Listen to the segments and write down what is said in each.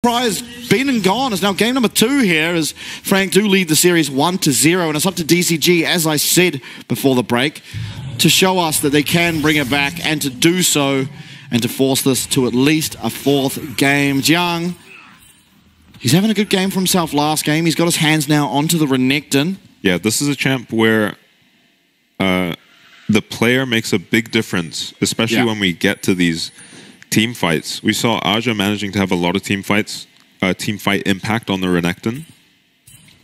prize been and gone. It's now game number 2 here as Frank do lead the series 1-0, and it's up to DCG, as I said before the break, to show us that they can bring it back and to do so and to force this to at least a 4th game. Jiang, he's having a good game for himself last game. He's got his hands now onto the Renekton. Yeah, this is a champ where the player makes a big difference, especially when we get to these team fights. We saw Aja managing to have a lot of team fight impact on the Renekton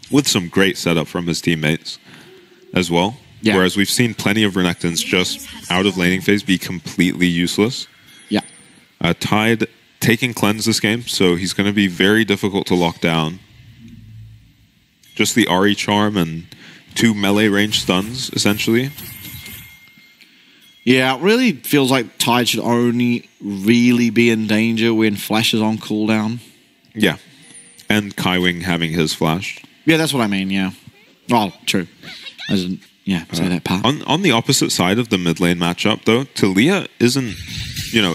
with some great setup from his teammates as well. Yeah. Whereas we've seen plenty of Renektons just out of laning phase be completely useless. Yeah. Tide taking cleanse this game, so he's going to be very difficult to lock down. Just the Ahri charm and 2 melee range stuns, essentially. Yeah, it really feels like Tide should only really be in danger when Flash is on cooldown. Yeah. And Kaiwing having his flash. Yeah, that's what I mean, yeah. Well, true. I didn't, say that part. On the opposite side of the mid lane matchup, though, Taliyah isn't,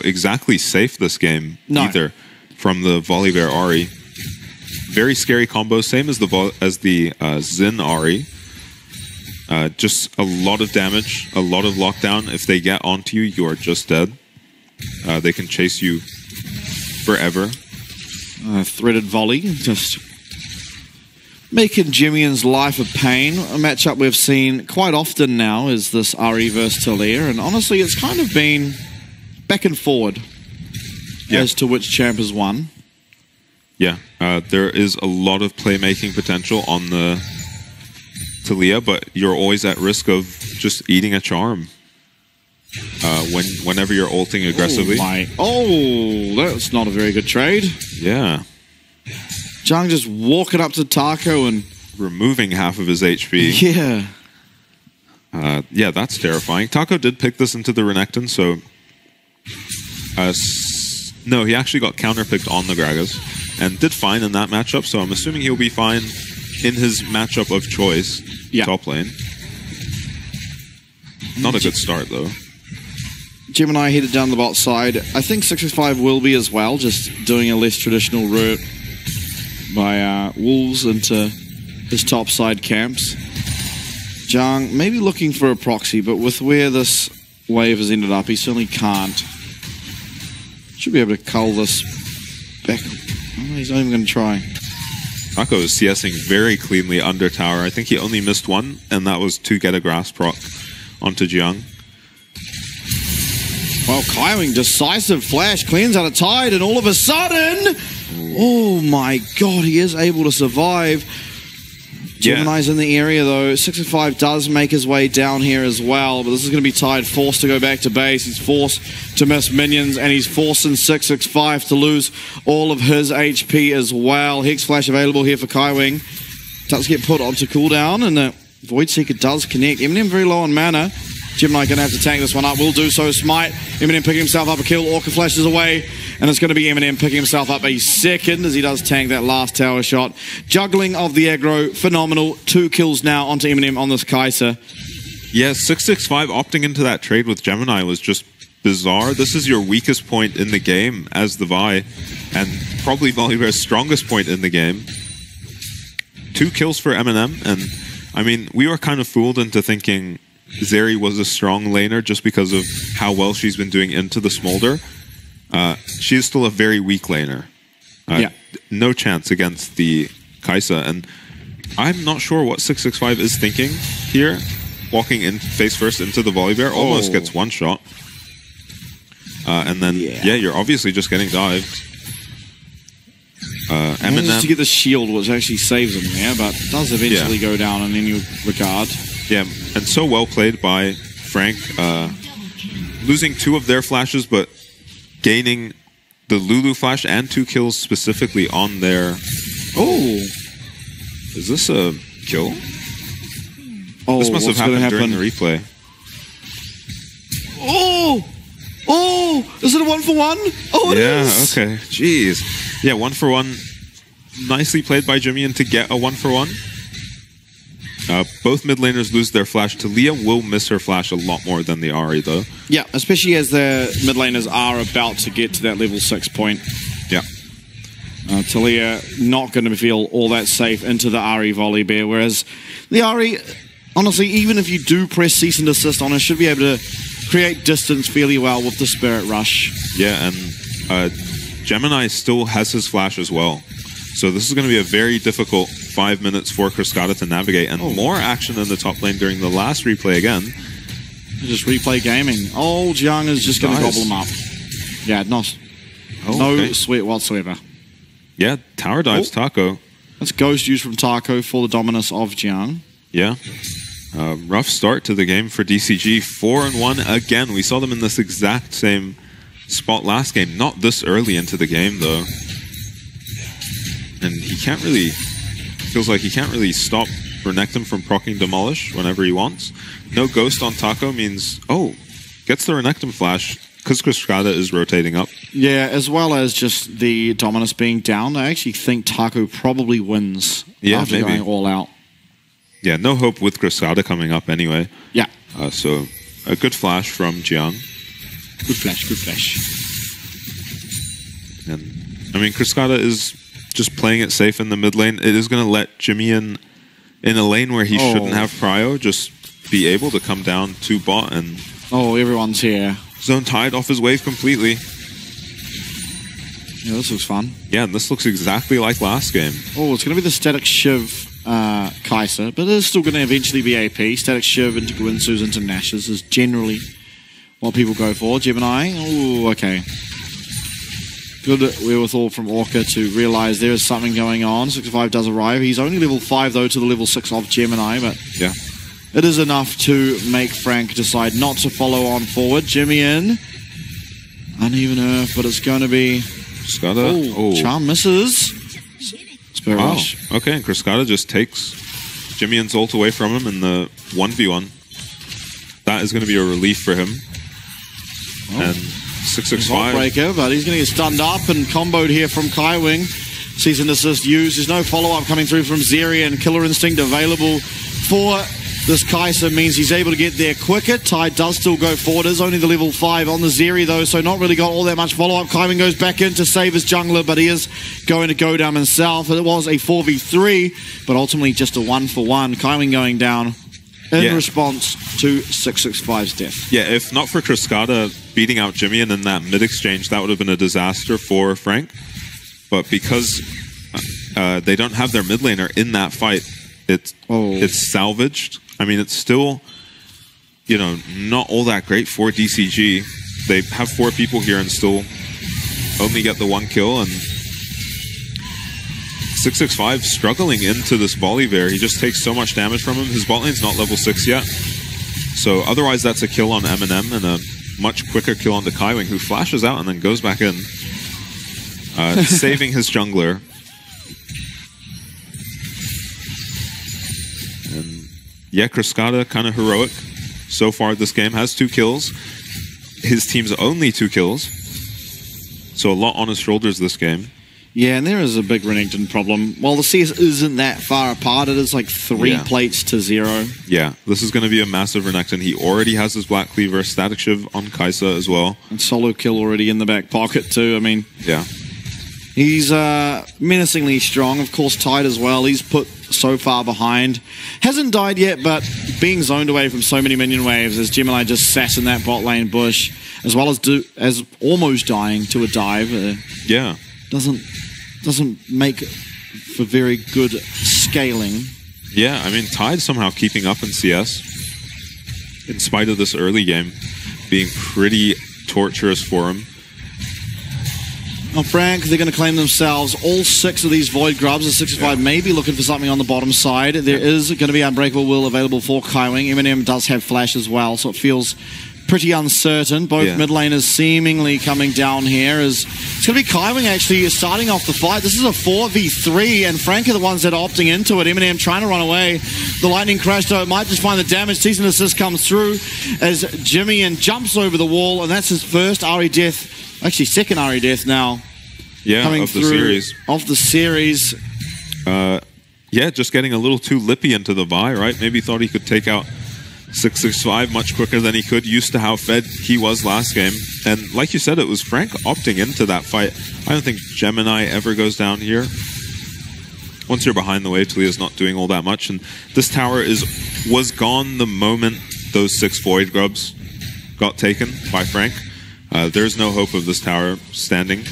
exactly safe this game either from the Volibear Ahri. Very scary combo, same as the Xin Ahri. Just a lot of damage, a lot of lockdown. If they get onto you, you are just dead. They can chase you forever. Threaded volley, just making Jimmy's life a pain. A matchup we've seen quite often now is this Ahri versus Taliyah, and honestly, it's kind of been back and forward as to which champ has won. Yeah, there is a lot of playmaking potential on the Taliyah, but you're always at risk of just eating a charm whenever you're ulting aggressively. Oh, that's not a very good trade. Yeah. Jiang just walking up to Taco and removing half of his HP. Yeah. Yeah, that's terrifying. Taco did pick this into the Renekton, so... no, he actually got counterpicked on the Gragas and did fine in that matchup, so I'm assuming he'll be fine in his matchup of choice, top lane. Not a good start, though. Gemini headed down the bot side. I think 665 will be as well, just doing a less traditional route by Wolves into his top side camps. Jiang maybe looking for a proxy, but with where this wave has ended up, he certainly can't. Should be able to cull this back. Oh, he's not even going to try. Taco is CSing very cleanly under tower. I think he only missed one, and that was to get a grass proc onto Jiang. Well, Kaiwing, decisive flash, cleans out of Tide, and all of a sudden, oh my god, he is able to survive. Gemini's in the area though. 665 does make his way down here as well, but this is going to be Tide forced to go back to base. He's forced to miss minions, and he's forcing 665 to lose all of his HP as well. Hex Flash available here for Kaiwing. Does get put onto cooldown, and the Void Seeker does connect. Eminem very low on mana. Gemini going to have to tank this one up. Will do so. Smite. Eminem picking himself up a kill. Orca flashes away. And it's going to be Eminem picking himself up a second as he does tank that last tower shot. Juggling of the aggro. Phenomenal. 2 kills now onto Eminem on this Kai'Sa. Yeah, 665 opting into that trade with Gemini was just bizarre. This is your weakest point in the game as the Vi. And probably Volibear's strongest point in the game. 2 kills for Eminem. And, I mean, we were kind of fooled into thinking Zeri was a strong laner just because of how well she's been doing into the Smolder. She is still a very weak laner. No chance against the Kai'Sa. And I'm not sure what 665 is thinking here. Walking in face first into the Volibear. Almost gets one shot. And then, you're obviously just getting dived. Eminem to get the shield, which actually saves him there, but does eventually go down in any regard. Yeah, and so well played by Frank. Losing 2 of their flashes, but gaining the Lulu flash and 2 kills specifically on their... Oh! Is this a kill? Oh, this must have happened during the replay. Oh! Oh! Is it a 1-for-1? Oh, it is! Yeah, okay. Jeez. Yeah, 1-for-1. Nicely played by Jimmy to get a 1-for-1. Both mid laners lose their flash. Taliyah will miss her flash a lot more than the Ahri, though. Yeah, especially as the mid laners are about to get to that level 6 point. Yeah. Talia not going to feel all that safe into the Ahri volley bear, whereas the Ahri, honestly, even if you do press cease and desist on it, should be able to create distance fairly well with the Spirit Rush. Yeah, and Gemini still has his flash as well. So this is going to be a very difficult 5 minutes for Cascada to navigate, and more action in the top lane during the last replay again. Just replay gaming. Oh, Jiang is just going to gobble him up. Yeah, no sweat whatsoever. Yeah, tower dives Taco. That's Ghost used from Taco for the dominance of Jiang. Yeah. Rough start to the game for DCG. 4-1 again. We saw them in this exact same spot last game. Not this early into the game, though. And he can't really... Feels like he can't really stop Renekton from proccing Demolish whenever he wants. No Ghost on Taco means... Oh, gets the Renekton flash because Cascada is rotating up. Yeah, as well as just the dominance being down. I actually think Taco probably wins after going all out. Yeah, no hope with Cascada coming up anyway. Yeah. So, a good flash from Jiang. Good flash, good flash. And, I mean, Cascada is just playing it safe in the mid lane. It is going to let Jimmy in a lane where he shouldn't have prio, just be able to come down to bot and... Oh, everyone's here. Zone Tide off his wave completely. Yeah, this looks fun. Yeah, and this looks exactly like last game. Oh, it's going to be the Static Shiv Kai'Sa, but it is still going to eventually be AP. Static Shiv into Gwinsu's into Nash's is generally what people go for. Gemini, oh, okay. Good wherewithal from Orca to realize there is something going on. 65 does arrive. He's only level 5, though, to the level 6 of Gemini, but yeah, it is enough to make Frank decide not to follow on forward. Jimmy in. Uneven Earth, but it's going to be... Cascada. Oh, Charm misses. Spirit Rush. Okay, and Cascada just takes Jimmy and Zolt away from him in the 1v1. That is going to be a relief for him. And 665. Breaker, but he's going to get stunned up and comboed here from Kaiwing. Cease and desist used. There's no follow-up coming through from Zeri, and Killer Instinct available for this Kai'Sa means he's able to get there quicker. Tide does still go forward. It is only the level 5 on the Zeri, though, so not really got all that much follow-up. Kaiwing goes back in to save his jungler, but he is going to go down himself. It was a 4v3, but ultimately just a 1-for-1. Kaiwing going down in response to 665's death. Yeah, if not for Cascada beating out Jimmy and in that mid-exchange, that would have been a disaster for Frank. But because they don't have their mid laner in that fight, it's salvaged. I mean, it's still, you know, not all that great for DCG. They have 4 people here and still only get the 1 kill, and 665 struggling into this Volibear. He just takes so much damage from him. His bot lane's not level 6 yet. So otherwise that's a kill on Eminem and a much quicker kill on the Kaiwing, who flashes out and then goes back in, saving his jungler. And yeah, Cascada kind of heroic so far this game. Has 2 kills. His team's only 2 kills. So a lot on his shoulders this game. Yeah, and there is a big Renekton problem. While the CS isn't that far apart, it is like 3 plates to 0. Yeah, this is going to be a massive Renekton. He already has his Black Cleaver, Static Shiv on Kai'Sa as well. And solo kill already in the back pocket too. I mean, yeah, he's menacingly strong. Of course, Tide as well. He's put so far behind. Hasn't died yet, but being zoned away from so many minion waves as Gemini just sat in that bot lane bush, as well as almost dying to a dive. Yeah. Doesn't make for very good scaling. Yeah, I mean, Tide somehow keeping up in CS, in spite of this early game being pretty torturous for him. Now, Frank, they're going to claim themselves. All 6 of these Void Grubs, the 65 may be looking for something on the bottom side. There is going to be Unbreakable Will available for Kaiwing. Eminem does have Flash as well, so it feels pretty uncertain. Both mid laners seemingly coming down here. It's going to be Kaiwing actually starting off the fight. This is a 4v3, and Frank are the ones that are opting into it. Eminem trying to run away. The lightning crash, though, it might just find the damage. Cease and desist comes through as Jimmy jumps over the wall, and that's his first Ahri death. Actually, second Ahri death now. Yeah, coming of the series. Of the series. Yeah, just getting a little too lippy into the Vi, right? Maybe thought he could take out 665 much quicker than he could, used to how fed he was last game. And like you said, it was Frank opting into that fight. I don't think Gemini ever goes down here. Once you're behind the wave, Talia's not doing all that much. And this tower was gone the moment those 6 Void Grubs got taken by Frank. There's no hope of this tower standing.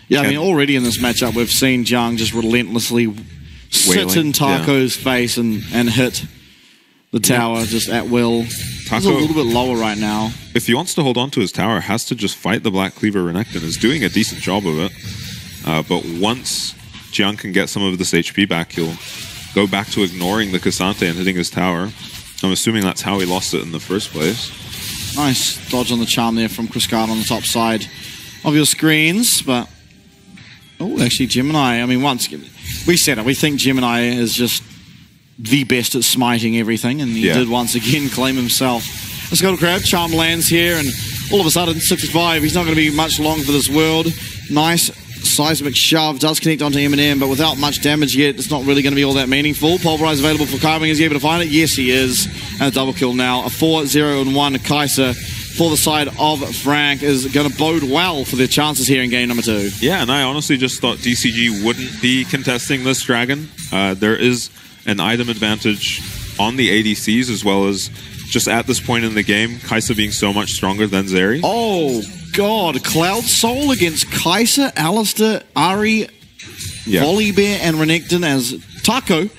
Yeah, I mean, already in this matchup, we've seen Jung just relentlessly sit in Taco's face and hit the tower just at will. Taco's a little bit lower right now. If he wants to hold on to his tower, has to just fight the Black Cleaver Renekton. Is doing a decent job of it. But once Jiang can get some of this HP back, he'll go back to ignoring the Cassante and hitting his tower. I'm assuming that's how he lost it in the first place. Nice dodge on the charm there from Criscard on the top side of your screens, but... Oh, actually, Gemini, I mean, once... We said it, we think Gemini is just the best at smiting everything, and he did once again claim himself. Let's go to Crab, charm lands here, and all of a sudden, 65, he's not going to be much long for this world. Nice seismic shove, does connect onto Eminem, but without much damage yet, it's not really going to be all that meaningful. Pulverize available for Kaiwing. Is he able to find it? Yes, he is. And a double kill now. A 4-0-1 Kaiser for the side of Frank is going to bode well for their chances here in game number 2. Yeah, and I honestly just thought DCG wouldn't be contesting this dragon. There is an item advantage on the ADCs, as well as just at this point in the game, Kaiser being so much stronger than Zeri. Oh, God. Cloud Soul against Kaiser, Alistair, Ari, Volibear, and Renekton, as Taco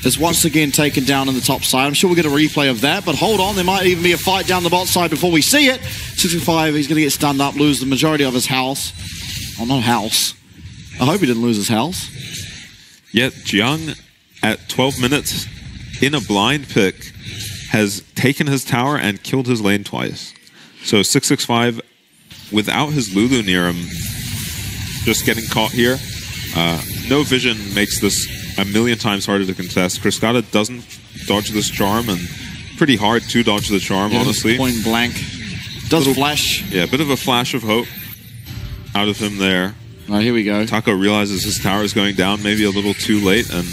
is once again taken down in the top side. I'm sure we'll get a replay of that, but hold on, there might even be a fight down the bot side before we see it. 65, he's going to get stunned up, lose the majority of his house. Oh, not house. I hope he didn't lose his house. Yet Jiang, at 12 minutes, in a blind pick, has taken his tower and killed his lane twice. So 665, without his Lulu near him, just getting caught here. No vision makes this a million times harder to contest. Criscada doesn't dodge this charm, and pretty hard to dodge the charm, honestly. Point blank. Does flash. Yeah, a bit of a flash of hope out of him there. All right, here we go. Taco realizes his tower is going down maybe a little too late and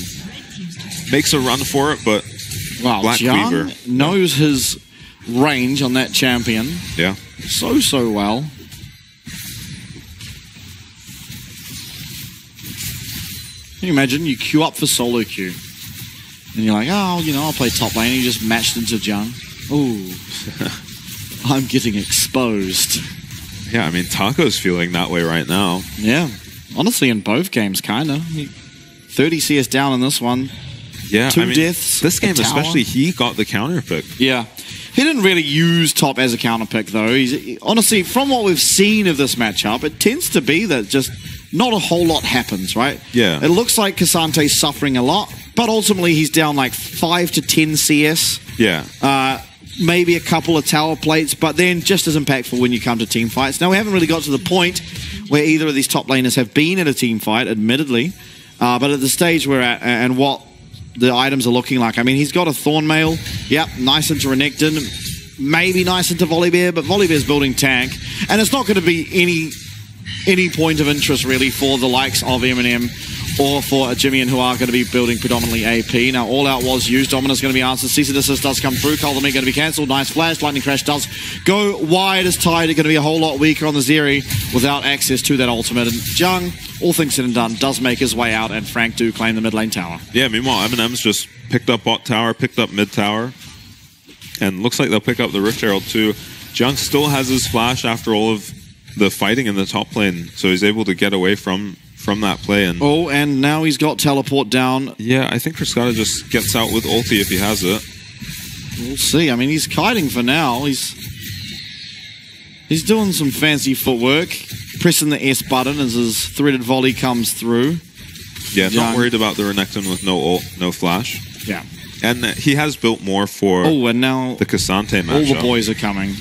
makes a run for it, but wow, Black Cleaver knows his range on that champion. Yeah. So well. Can you imagine? You queue up for solo queue. And you're like, oh, you know, I'll play top lane. And you just matched into Jung. Ooh. I'm getting exposed. Yeah, I mean, Taco's feeling that way right now. Yeah. Honestly, in both games, kind of. 30 CS down in this one. Yeah, 2 deaths. This game especially, he got the counter pick. Yeah. He didn't really use top as a counter pick, though. Honestly, from what we've seen of this matchup, it tends to be that just not a whole lot happens, right? Yeah. It looks like Cassante's suffering a lot, but ultimately he's down like 5 to 10 CS. Yeah. Maybe a couple of tower plates, but then just as impactful when you come to team fights. Now, we haven't really got to the point where either of these top laners have been in a team fight, admittedly, but at the stage we're at and what the items are looking like. I mean, he's got a Thornmail. Yep, nice into Renekton. Maybe nice into Volibear, but Volibear's building tank. And it's not going to be any point of interest, really, for the likes of Eminem or for Jimmy, who are going to be building predominantly AP. Now, All Out was used. Dominus going to be answered. Cease and Desist does come through. Call the Meat going to be cancelled. Nice flash. Lightning Crash does go wide as Tide. Going to be a whole lot weaker on the Zeri without access to that ultimate. And Jung, all things said and done, does make his way out, and Frank do claim the mid lane tower. Yeah, meanwhile, Eminem's just picked up bot tower, picked up mid tower, and looks like they'll pick up the Rift Herald too. Jung still has his flash after all of the fighting in the top lane, so he's able to get away from that play. And and now he's got teleport down. Yeah, I think Criscada just gets out with ulti if he has it. We'll see. I mean, he's kiting for now. He's doing some fancy footwork, pressing the S button as his threaded volley comes through. Yeah, not worried about the Renekton with no ult, no flash. Yeah. And he has built more for and now the Cassante matchup. All the boys are coming.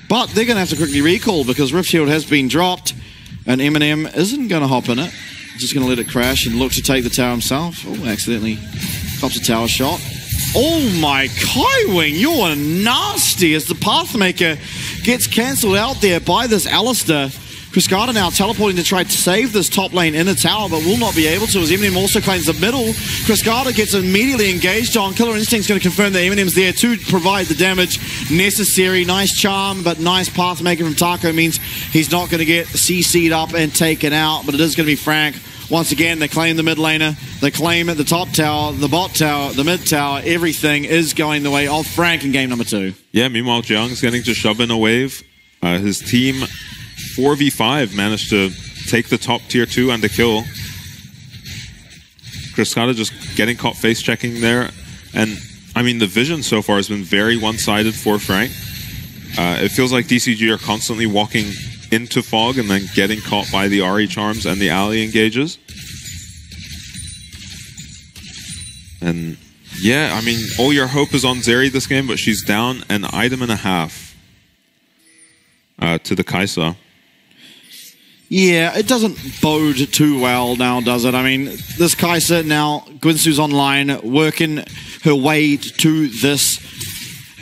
But they're going to have to quickly recall because Rift Shield has been dropped and Eminem isn't going to hop in it. He's just going to let it crash and look to take the tower himself. Oh, accidentally cops a tower shot. Oh my Kaiwing, you're nasty as the Pathmaker gets cancelled out there by this Alistair, Cascada now teleporting to try to save this top lane in the tower, but will not be able to, as Eminem also claims the middle. Cascada gets immediately engaged on. Killer Instinct's going to confirm that Eminem's there to provide the damage necessary. Nice charm, but nice path maker from Taco means he's not going to get CC'd up and taken out, but it is going to be Frank. Once again, they claim the mid laner, they claim the top tower, the bot tower, the mid tower. Everything is going the way of Frank in game number 2. Yeah, meanwhile, Jiang's getting to shove in a wave. His team 4v5 managed to take the top tier 2 and the kill. Cascada just getting caught face checking there. And I mean, the vision so far has been very one-sided for Frank. It feels like DCG are constantly walking into fog and then getting caught by the RE charms and the ally engages. And yeah, I mean, all your hope is on Zeri this game, but she's down an item and a half to the Kai'Sa. Yeah, it doesn't bode too well now, does it? I mean, this Kai'Sa now, Gwynsu's online, working her way to this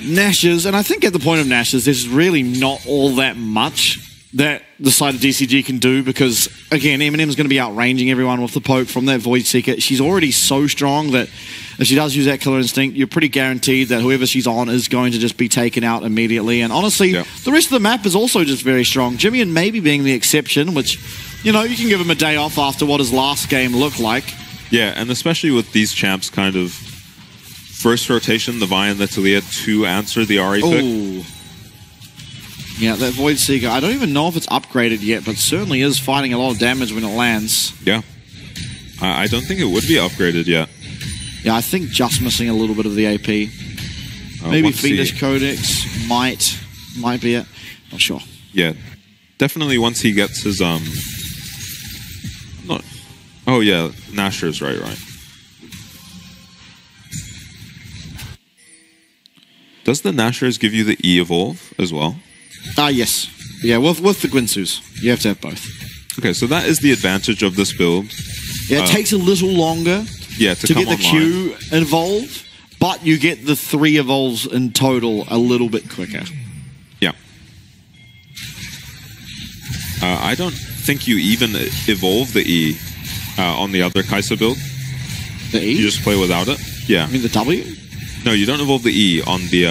Nash's, and I think at the point of Nash's, there's really not all that much that the side of DCG can do, because, again, Eminem's going to be outranging everyone with the poke from that Void Seeker. She's already so strong that if she does use that Killer Instinct, you're pretty guaranteed that whoever she's on is going to just be taken out immediately. And honestly, the rest of the map is also just very strong. Jimmy and maybe being the exception, which, you know, you can give him a day off after what his last game looked like. Yeah, and especially with these champs kind of first rotation, the Vi and the Talia to answer the RE pick. Yeah, that Void Seeker, I don't even know if it's upgraded yet, but certainly is fighting a lot of damage when it lands. Yeah. I don't think it would be upgraded yet. Yeah, I think just missing a little bit of the AP. Maybe Fiendish Codex might be it. Not sure. Yeah. Definitely once he gets his oh yeah, Nasher's right. Does the Nashers give you the E evolve as well? Yes. Yeah, with the Gwynsus. You have to have both. Okay, so that is the advantage of this build. Yeah, it takes a little longer to get the Q evolve, but you get the 3 evolves in total a little bit quicker. Yeah. I don't think you even evolve the E on the other Kai'Sa build. The E? You just play without it. Yeah. You mean the W? No, you don't evolve the E on the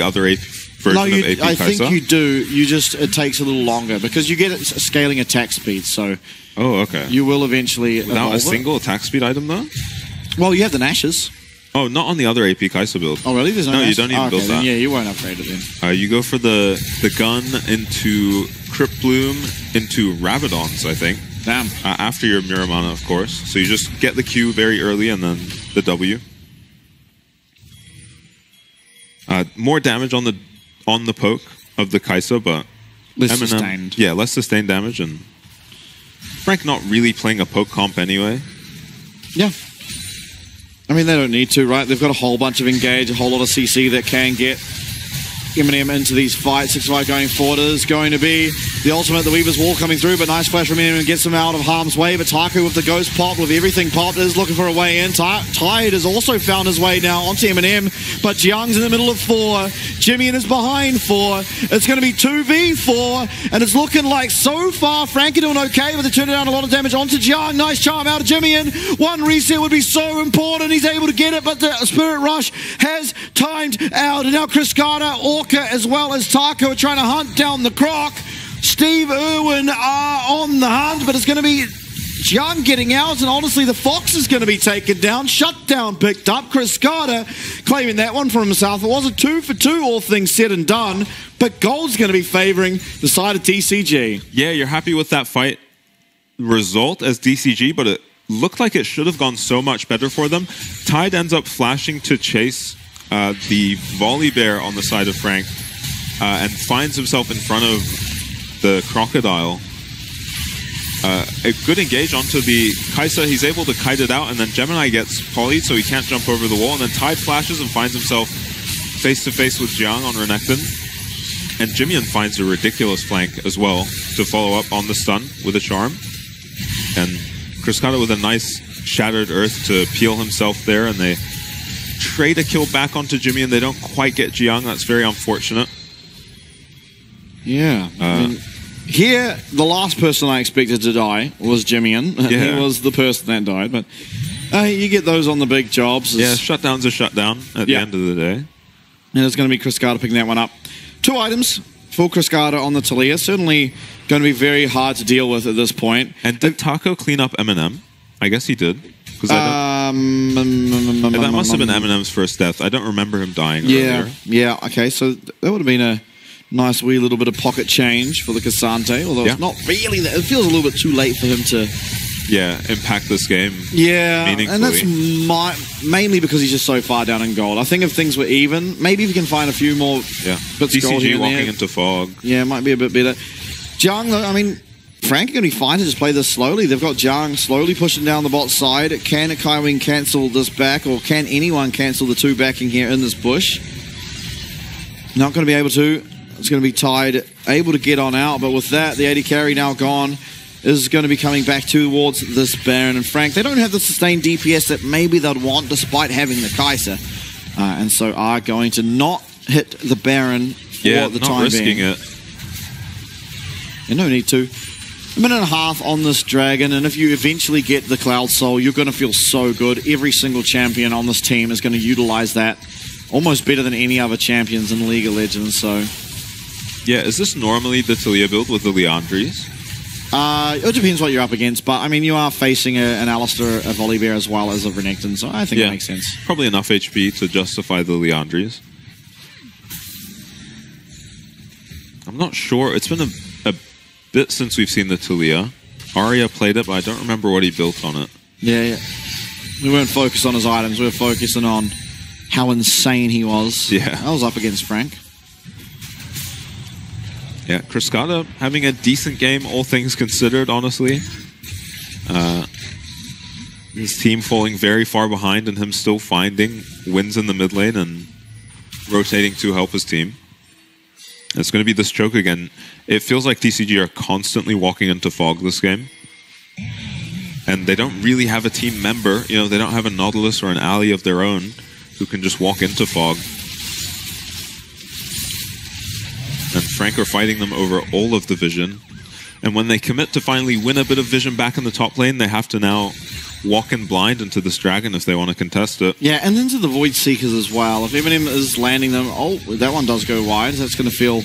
other AP version of AP Kai'Sa. I think you do. It takes a little longer because you get scaling attack speed, so... Oh, okay. You will eventually without a single attack speed item, though? Well, you have the Nashes. Oh, not on the other AP Kai'Sa build. Oh, really? There's no you don't even build that. Yeah, you won't upgrade it then. You go for the gun into Crypt Bloom into Rabadons, I think. Damn. After your Miramana, of course. So you just get the Q very early and then the W. More damage on the poke of the Kai'Sa, but less sustained. Yeah, less sustained damage, and Frank not really playing a poke comp anyway. Yeah. I mean, they don't need to, right? They've got a whole bunch of engage, a whole lot of CC that can get Eminem into these fights. 6-5 going forward is going to be the ultimate, the Weaver's Wall coming through, but nice flash from Eminem gets him out of harm's way. But Taku with the ghost pop, with everything popped, is looking for a way in. Tide has also found his way now onto Eminem, but Jiang's in the middle of 4. Jimmy is behind 4. It's going to be 2v4, and it's looking like so far Frank doing okay, but they turn down a lot of damage onto Jiang. Nice charm out of Jimmy, and one reset would be so important. He's able to get it, but the Spirit Rush has timed out, and now Cascada, Orca, as well as Taco are trying to hunt down the Croc. Steve Irwin are on the hunt, but it's going to be Jiang getting out, and honestly, the Fox is going to be taken down. Shutdown picked up. Cascada claiming that one for himself. It was a 2 for 2, all things said and done, but gold's going to be favoring the side of DCG. Yeah, you're happy with that fight result as DCG, but it looked like it should have gone so much better for them. Tide ends up flashing to chase the volley bear on the side of Frank and finds himself in front of the crocodile. A good engage onto the Kai'Sa. He's able to kite it out, and then Gemini gets polyed, so he can't jump over the wall. And then Tide flashes and finds himself face-to-face with Jiang on Renekton. And Jimian finds a ridiculous flank as well to follow up on the stun with a charm. And Cascada with a nice Shattered Earth to peel himself there, and they trade a kill back onto Jimmy, and they don't quite get Jiang. That's very unfortunate. Yeah. I mean, Here, the last person I expected to die was Jimmy-in. Yeah. He was the person that died, but you get those on the big jobs. Yeah, shutdown's a shutdown at the end of the day. And it's going to be Chris Carter picking that one up. 2 items for Chris Carter on the Talia. Certainly going to be very hard to deal with at this point. And did Taco clean up Eminem? I guess he did. That must have been Eminem's first death. I don't remember him dying earlier. Yeah, okay. So that would have been a nice wee little bit of pocket change for the Cassante, although it's not really that. It feels a little bit too late for him to impact this game meaningfully. And that's mainly because he's just so far down in gold. I think if things were even, maybe if you can find a few more bits of gold here DCG walking there, into fog. Yeah, it might be a bit better. Jiang, though, I mean, Frank are going to be fine to just play this slowly. They've got Jiang slowly pushing down the bot side. Can Kaiwing cancel this back, or can anyone cancel the 2 backing here in this bush? Not going to be able to. It's going to be tied, able to get on out, but with that, the 80 carry now gone, is going to be coming back towards this Baron. And Frank, they don't have the sustained DPS that maybe they'd want despite having the Kai'Sa. And so are going to not hit the Baron for the time being. Yeah, not risking it. Yeah, no need to. 1.5 minutes on this Dragon, and if you eventually get the Cloud Soul, you're going to feel so good. Every single champion on this team is going to utilize that almost better than any other champions in League of Legends, so... Yeah, is this normally the Talia build with the Leandries? It depends what you're up against, but I mean, you are facing an Alistair, a Volibear, as well as a Renekton, so I think it makes sense. Probably enough HP to justify the Leandries. I'm not sure. It's been a bit since we've seen the Talia. Arya played it, but I don't remember what he built on it. Yeah. We weren't focused on his items, we were focusing on how insane he was. Yeah. I was up against Frank. Yeah, Chris Carter having a decent game, all things considered, honestly. His team falling very far behind and him still finding wins in the mid lane and rotating to help his team. It's going to be this choke again. It feels like DCG are constantly walking into fog this game. And they don't really have a team member. You know, they don't have a Nautilus or an ally of their own who can just walk into fog. And Frank are fighting them over all of the vision. And when they commit to finally win a bit of vision back in the top lane, they have to now walk in blind into this Dragon if they want to contest it. Yeah, and into the Void Seekers as well. If Eminem is landing them, that one does go wide. That's going to feel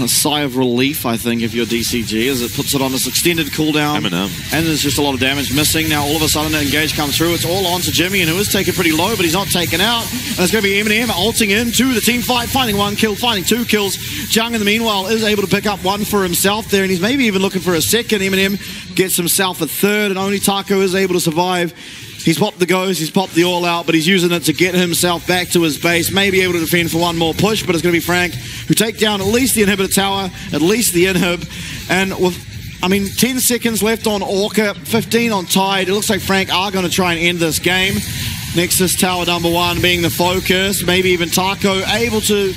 a sigh of relief, I think, if you're DCG, as it puts it on this extended cooldown. Eminem. And there's just a lot of damage missing. Now, all of a sudden, the engage comes through. It's all on to Jimmy, and who is taken pretty low, but he's not taken out. And it's going to be Eminem ulting into the team fight, finding 1 kill, finding 2 kills. Jiang, in the meanwhile, is able to pick up 1 for himself there, and he's maybe even looking for a second. Eminem gets himself a 3rd, and only Taco is able to survive. He's popped the Ghost, he's popped the All-Out, but he's using it to get himself back to his base. Maybe able to defend for 1 more push, but it's going to be Frank who take down at least the inhibitor tower, at least the inhib. And with, 10 seconds left on Orca, 15 on Tide. It looks like Frank are going to try and end this game. Nexus tower number 1 being the focus. Maybe even Taco able to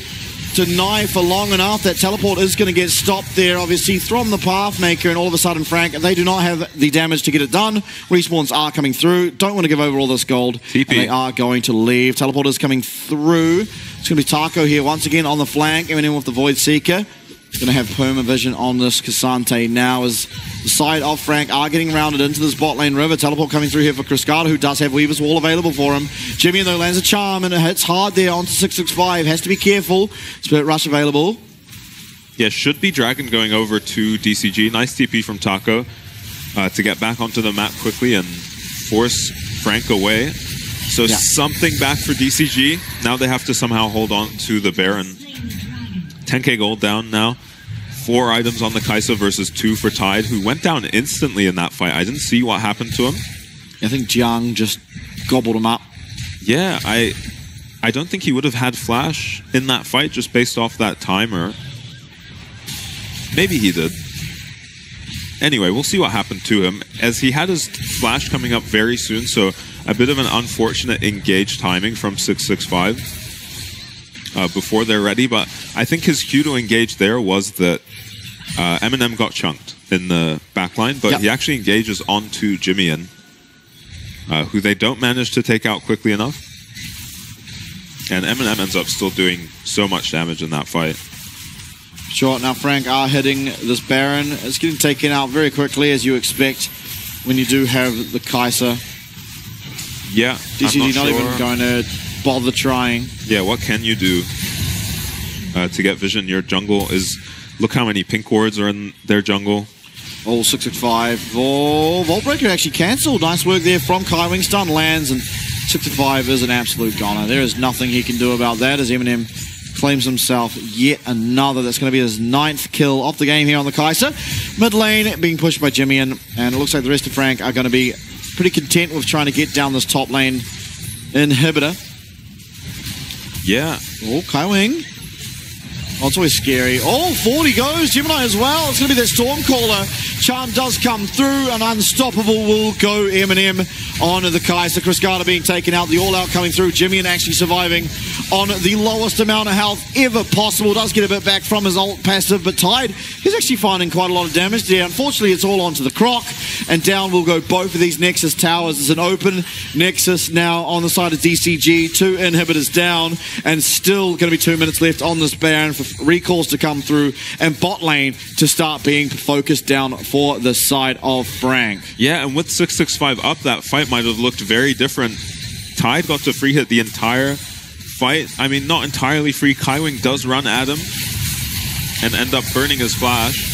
deny for long enough. That teleport is going to get stopped there, obviously, from the Pathmaker, and all of a sudden, Frank, they do not have the damage to get it done. Respawns are coming through. Don't want to give over all this gold. TP. And they are going to leave. Teleport is coming through. It's going to be Taco here once again on the flank, coming in with the Void Seeker. Going to have Permavision on this Cassante now, as the side of Frank are getting rounded into this bot lane river. Teleport coming through here for Chris Carter, who does have Weaver's Wall available for him. Jimmy, though, lands a charm, and it hits hard there onto 665. Has to be careful. Spirit Rush available. Yeah, should be Dragon going over to DCG. Nice TP from Taco to get back onto the map quickly and force Frank away. So something back for DCG. Now they have to somehow hold on to the Baron. 10k gold down now. 4 items on the Kai'Sa versus 2 for Tide, who went down instantly in that fight. I didn't see what happened to him. I think Jiang just gobbled him up. Yeah, I don't think he would have had Flash in that fight just based off that timer. Maybe he did. Anyway, we'll see what happened to him, as he had his Flash coming up very soon, so a bit of an unfortunate engage timing from 665. Before they're ready, but I think his cue to engage there was that Eminem got chunked in the backline, but he actually engages onto Jimmy-in, who they don't manage to take out quickly enough. And Eminem ends up still doing so much damage in that fight. Sure, now Frank are hitting this Baron. It's getting taken out very quickly, as you expect when you do have the Kai'Sa. Yeah, DCG not even going to bother trying. Yeah, what can you do to get vision? Your jungle is... Look how many pink wards are in their jungle. Oh, 665. Oh, Vault Breaker actually cancelled. Nice work there from Kaiwing. Stun lands, and 665 is an absolute goner. There is nothing he can do about that, as Eminem claims himself yet another. That's going to be his 9th kill of the game here on the Kai'Sa. Mid lane being pushed by Jimmy, and it looks like the rest of Frank are going to be pretty content with trying to get down this top lane inhibitor. Yeah. Oh, Kaiwing. Oh, it's always scary. Oh, 40 goes. Gemini as well. It's going to be that Stormcaller. Charm does come through, and Unstoppable will go Eminem on the Kai'Sa. Cascada being taken out. The All-Out coming through. Jimmy actually surviving on the lowest amount of health ever possible. Does get a bit back from his ult passive, but Tide is actually finding quite a lot of damage there. Unfortunately, it's all onto the Croc, and down will go both of these Nexus towers. It's an open Nexus now on the side of DCG. 2 inhibitors down, and still going to be 2 minutes left on this Baron for recalls to come through, and bot lane to start being focused down for the side of Frank. Yeah, and with 665 up, that fight might have looked very different. Tide got to free hit the entire fight. I mean, not entirely free. Kaiwing does run at him and end up burning his flash.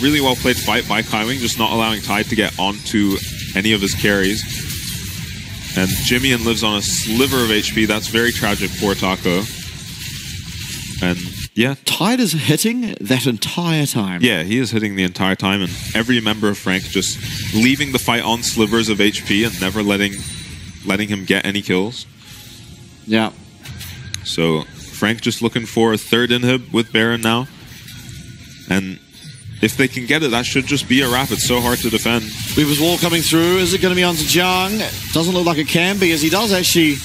Really well played fight by Kaiwing, just not allowing Tide to get onto any of his carries. And Jimmy lives on a sliver of HP. That's very tragic for Taco. And yeah, Tide is hitting that entire time. Yeah, he is hitting the entire time, and every member of Frank just leaving the fight on slivers of HP and never letting him get any kills. Yeah. So Frank just looking for a 3rd inhib with Baron now, and if they can get it, that should just be a wrap. It's so hard to defend. Weaver's Wall coming through. Is it going to be onto Zhang? Doesn't look like it can be, as he does actually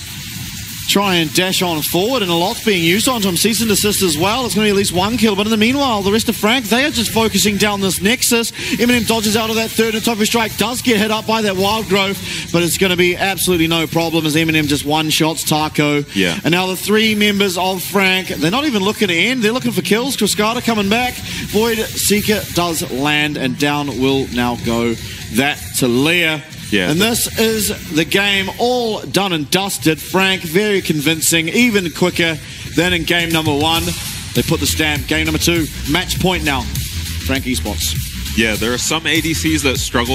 try and dash on forward, and a lot's being used onto him. Cease and desist as well. It's going to be at least 1 kill, but in the meanwhile, the rest of Frank, they are just focusing down this Nexus. Eminem dodges out of that 3rd, and Tofu Strike does get hit up by that Wild Growth, but it's going to be absolutely no problem as Eminem just one-shots Taco. Yeah. And now the 3 members of Frank, they're not even looking to end. They're looking for kills. Cascada coming back. Void Seeker does land, and down will now go that to Leah. Yeah, and this is the game all done and dusted. Frank, very convincing, even quicker than in game number 1. They put the stamp. Game number 2, match point now. Frank Esports. Yeah, there are some ADCs that struggle